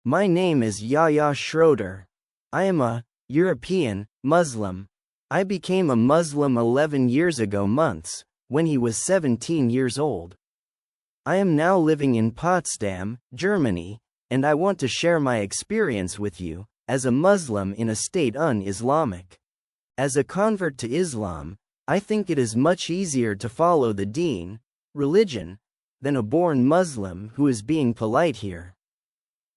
My name is Yahya Schroeder. I am a European Muslim. I became a Muslim 11 years ago months, when he was 17 years old. I am now living in Potsdam, Germany, and I want to share my experience with you, as a Muslim in a state un-Islamic. As a convert to Islam, I think it is much easier to follow the deen, religion, than a born Muslim who is being polite here.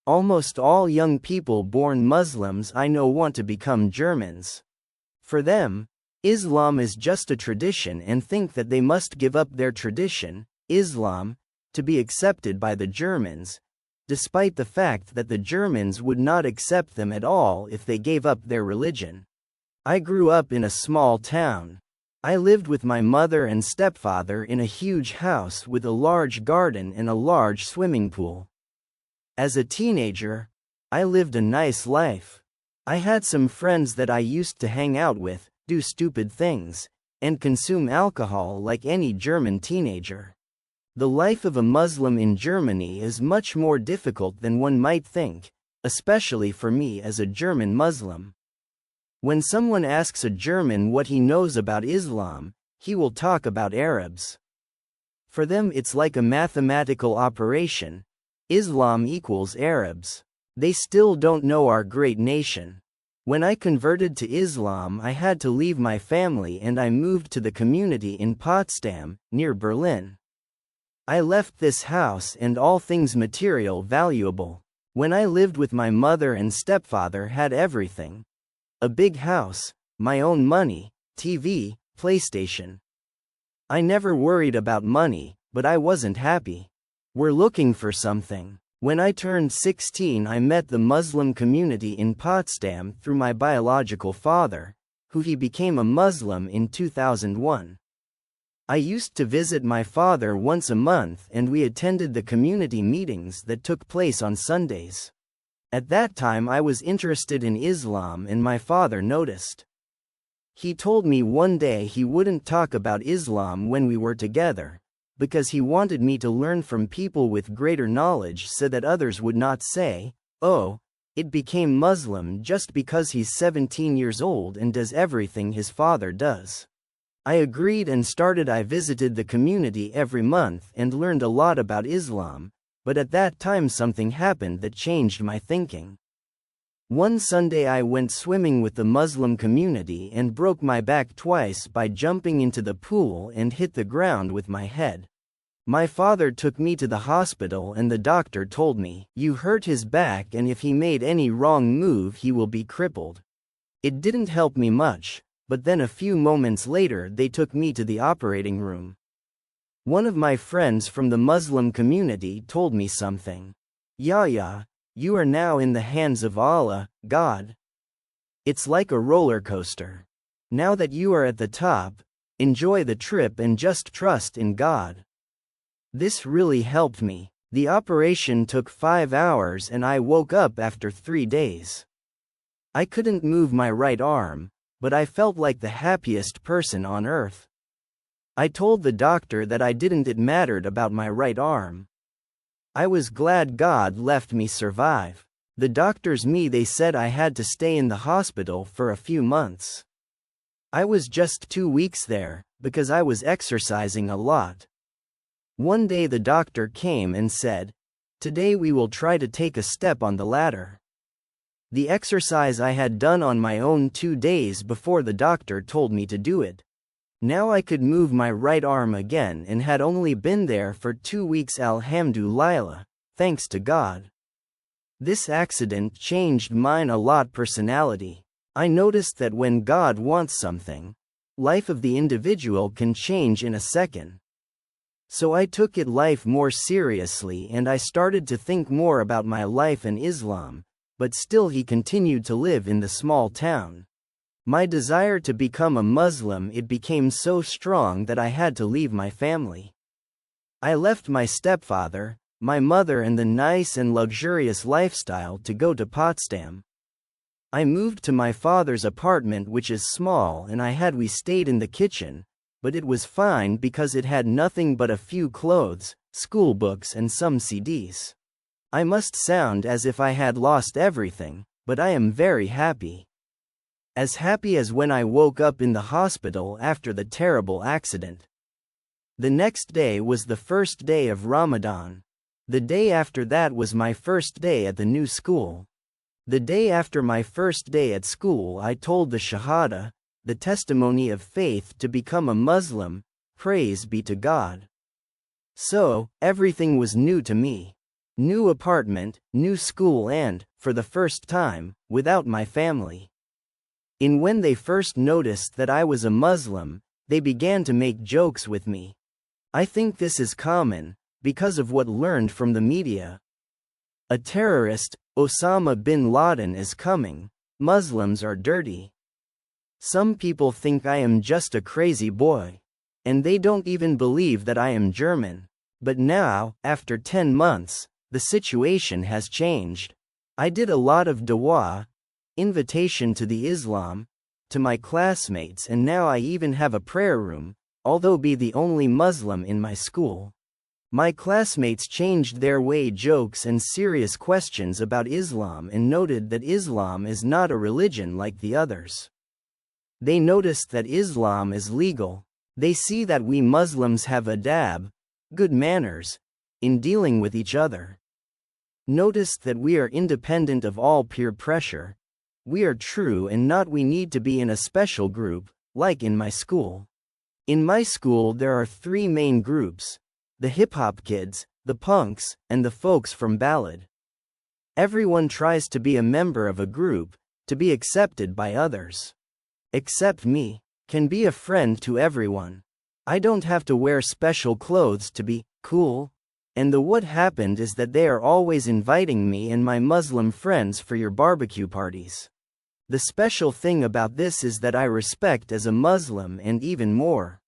Almost all young people born Muslims I know want to become Germans. For them, Islam is just a tradition and think that they must give up their tradition, Islam, to be accepted by the Germans, despite the fact that the Germans would not accept them at all if they gave up their religion. I grew up in a small town. I lived with my mother and stepfather in a huge house with a large garden and a large swimming pool. As a teenager, I lived a nice life. I had some friends that I used to hang out with, do stupid things, and consume alcohol like any German teenager. The life of a Muslim in Germany is much more difficult than one might think, especially for me as a German Muslim. When someone asks a German what he knows about Islam, he will talk about Arabs. For them it's like a mathematical operation. Islam equals Arabs. They still don't know our great nation. When I converted to Islam, I had to leave my family and I moved to the community in Potsdam, near Berlin. I left this house and all things material valuable. When I lived with my mother and stepfather had everything. A big house, my own money, TV, PlayStation. I never worried about money, but I wasn't happy. We're looking for something. When I turned 16, I met the Muslim community in Potsdam through my biological father, who he became a Muslim in 2001. I used to visit my father once a month and we attended the community meetings that took place on Sundays. At that time I was interested in Islam and my father noticed. He told me one day he wouldn't talk about Islam when we were together, because he wanted me to learn from people with greater knowledge so that others would not say, "Oh, it became Muslim just because he's 17 years old and does everything his father does." I agreed and I visited the community every month and learned a lot about Islam, but at that time something happened that changed my thinking. One Sunday I went swimming with the Muslim community and broke my back twice by jumping into the pool and hit the ground with my head. My father took me to the hospital and the doctor told me, "You hurt his back and if he made any wrong move he will be crippled." It didn't help me much, but then a few moments later they took me to the operating room. One of my friends from the Muslim community told me something. "Yahya, you are now in the hands of Allah, God. It's like a roller coaster. Now that you are at the top, enjoy the trip and just trust in God." This really helped me. The operation took 5 hours and I woke up after 3 days. I couldn't move my right arm, but I felt like the happiest person on earth. I told the doctor that it mattered about my right arm. I was glad God left me survive. The doctors they said I had to stay in the hospital for a few months. I was just 2 weeks there, because I was exercising a lot. One day the doctor came and said, "Today we will try to take a step on the ladder." The exercise I had done on my own 2 days before the doctor told me to do it. Now I could move my right arm again and had only been there for 2 weeks, alhamdulillah, thanks to God. This accident changed mine a lot personality. I noticed that when God wants something, life of the individual can change in a second. So I took life more seriously and I started to think more about my life and Islam, but still he continued to live in the small town. My desire to become a Muslim became so strong that I had to leave my family. I left my stepfather, my mother and the nice and luxurious lifestyle to go to Potsdam. I moved to my father's apartment, which is small, and we stayed in the kitchen, but it was fine because it had nothing but a few clothes, school books and some CDs. I must sound as if I had lost everything, but I am very happy. As happy as when I woke up in the hospital after the terrible accident. The next day was the first day of Ramadan. The day after that was my first day at the new school. The day after my first day at school, I told the Shahada, the testimony of faith, to become a Muslim. Praise be to God. So, everything was new to me. New apartment, new school, and, for the first time, without my family. When they first noticed that I was a Muslim, they began to make jokes with me. I think this is common, because of what learned from the media. A terrorist, Osama bin Laden, is coming. Muslims are dirty. Some people think I am just a crazy boy. And they don't even believe that I am German. But now, after 10 months, the situation has changed. I did a lot of dua, invitation to the Islam, to my classmates, and now I even have a prayer room, although be the only Muslim in my school. My classmates changed their way, jokes and serious questions about Islam, and noted that Islam is not a religion like the others. They noticed that Islam is legal. They see that we Muslims have adab, good manners, in dealing with each other. Noticed that we are independent of all peer pressure. We are true and not we need to be in a special group, like in my school. In my school there are 3 main groups: the hip-hop kids, the punks, and the folks from ballad. Everyone tries to be a member of a group, to be accepted by others. Except me, can be a friend to everyone. I don't have to wear special clothes to be cool. And what happened is that they are always inviting me and my Muslim friends for your barbecue parties. The special thing about this is that I respect as a Muslim, and even more.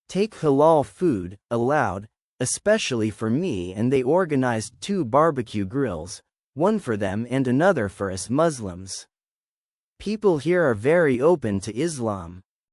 Take halal food, allowed, especially for me, and they organized 2 barbecue grills, one for them and another for us Muslims. People here are very open to Islam.